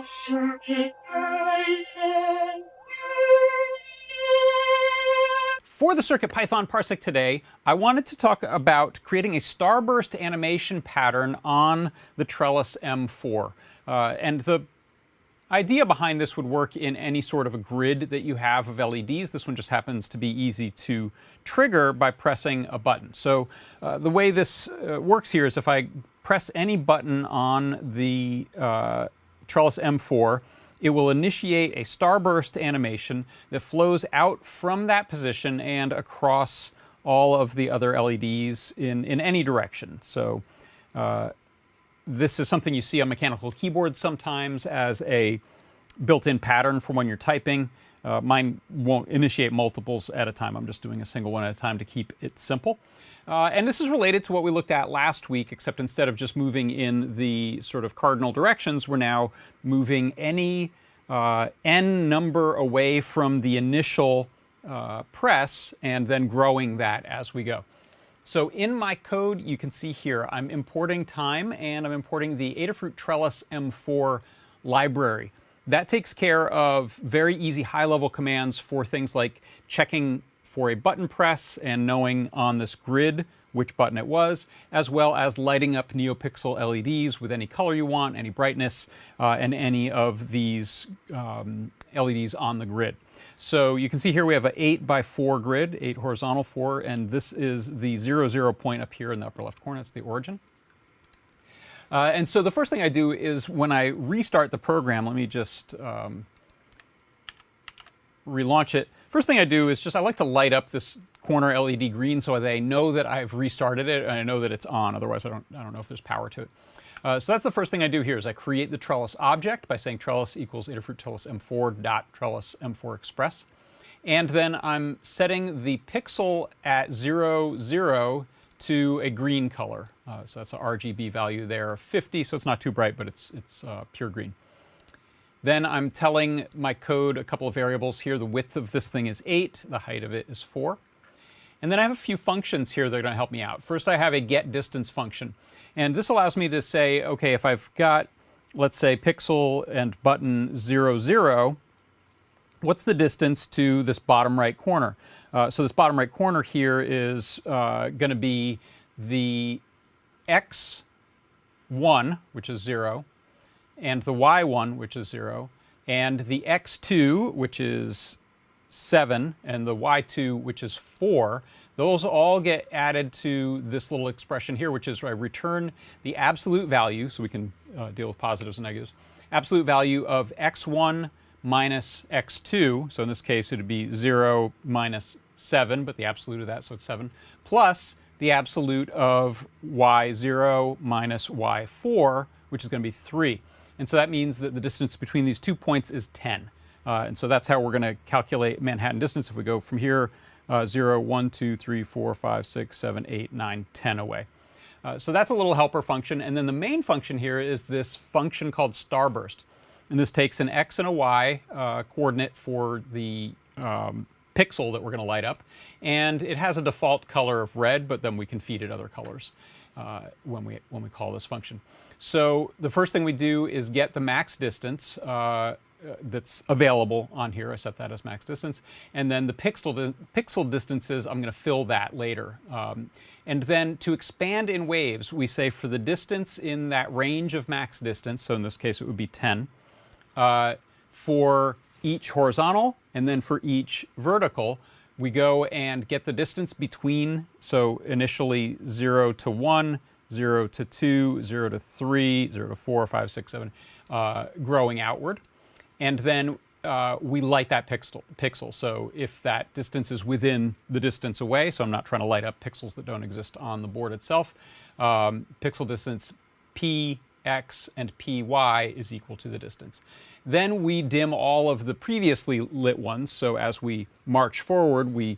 For the CircuitPython Parsec today, I wanted to talk about creating a Starburst animation pattern on the Trellis M4. And the idea behind this would work in any sort of a grid that you have of LEDs. This one just happens to be easy to trigger by pressing a button. So the way this works here is if I press any button on the Trellis M4, it will initiate a starburst animation that flows out from that position and across all of the other LEDs in any direction. So this is something you see on mechanical keyboards sometimes as a built-in pattern for when you're typing. Mine won't initiate multiples at a time. I'm just doing a single one at a time to keep it simple. And this is related to what we looked at last week, except instead of just moving in the sort of cardinal directions, we're now moving any n number away from the initial press and then growing that as we go. So in my code, you can see here, I'm importing time and I'm importing the Adafruit Trellis M4 library. That takes care of very easy high-level commands for things like checking for a button press and knowing on this grid which button it was, as well as lighting up NeoPixel LEDs with any color you want, any brightness, and any of these LEDs on the grid. So you can see here we have an 8x4 grid, 8 horizontal, 4, and this is the 0, 0 point up here in the upper left corner. That's the origin. And so the first thing I do is when I restart the program, let me just relaunch it. First thing I do is I like to light up this corner LED green so they know that I've restarted it and I know that it's on. Otherwise, I don't know if there's power to it. So that's the first thing I do here is I create the Trellis object by saying Trellis equals Adafruit Trellis M4 dot Trellis M4 Express. And then I'm setting the pixel at 0, 0 to a green color. So that's an RGB value there of 50, so it's not too bright, but it's pure green. Then I'm telling my code a couple of variables here. The width of this thing is 8, the height of it is 4. And then I have a few functions here that are going to help me out. First, I have a getDistance function. And this allows me to say, okay, if I've got, let's say, pixel and button 0, 0, what's the distance to this bottom right corner? So this bottom right corner here is going to be the x1, which is 0, and the y1, which is 0, and the x2, which is 7, and the y2, which is 4. Those all get added to this little expression here, which is I return the absolute value, so we can deal with positives and negatives, absolute value of x1 minus x2, so in this case it would be 0 minus 7, but the absolute of that, so it's 7, plus the absolute of y0 minus y4, which is going to be 3. And so that means that the distance between these 2 points is 10. And so that's how we're going to calculate Manhattan distance if we go from here 0, 1, 2, 3, 4, 5, 6, 7, 8, 9, 10 away. So that's a little helper function. And then the main function here is this function called Starburst. And this takes an x and a y coordinate for the pixel that we're going to light up. And it has a default color of red, but then we can feed it other colors when we call this function. So the first thing we do is get the max distance that's available on here. I set that as max distance. And then the pixel distances, I'm going to fill that later. And then to expand in waves, we say for the distance in that range of max distance, so in this case it would be 10, for each horizontal and then for each vertical, we go and get the distance between, so initially 0 to 1, 0 to 2, 0 to 3, 0 to 4, 5, 6, 7, growing outward. And then we light that pixel. So if that distance is within the distance away, so I'm not trying to light up pixels that don't exist on the board itself, pixel distance p, x, and py is equal to the distance. Then we dim all of the previously lit ones. So as we march forward, we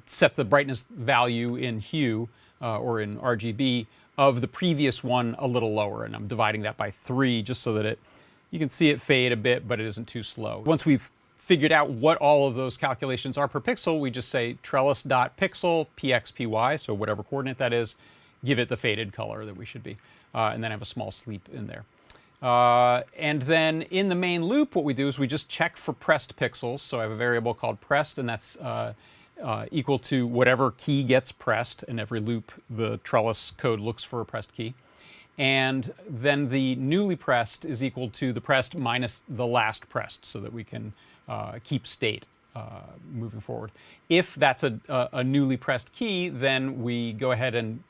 set the brightness value in hue or in RGB of the previous one a little lower. And I'm dividing that by 3 just so that you can see it fade a bit, but it isn't too slow. Once we've figured out what all of those calculations are per pixel, we just say trellis.pixel px, py, so whatever coordinate that is, give it the faded color that we should be. And then have a small sleep in there. And then in the main loop, what we do is we just check for pressed pixels. So I have a variable called pressed, and that's equal to whatever key gets pressed. In every loop, the trellis code looks for a pressed key. And then the newly pressed is equal to the pressed minus the last pressed, so that we can keep state moving forward. If that's a newly pressed key, then we go ahead and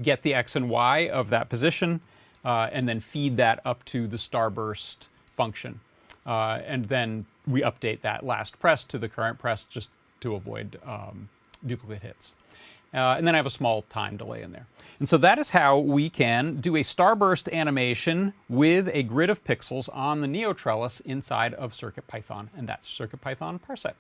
get the x and y of that position, and then feed that up to the Starburst function. And then we update that last press to the current press just to avoid duplicate hits. And then I have a small time delay in there. And so that is how we can do a Starburst animation with a grid of pixels on the NeoTrellis inside of CircuitPython. And that's CircuitPython Parsec.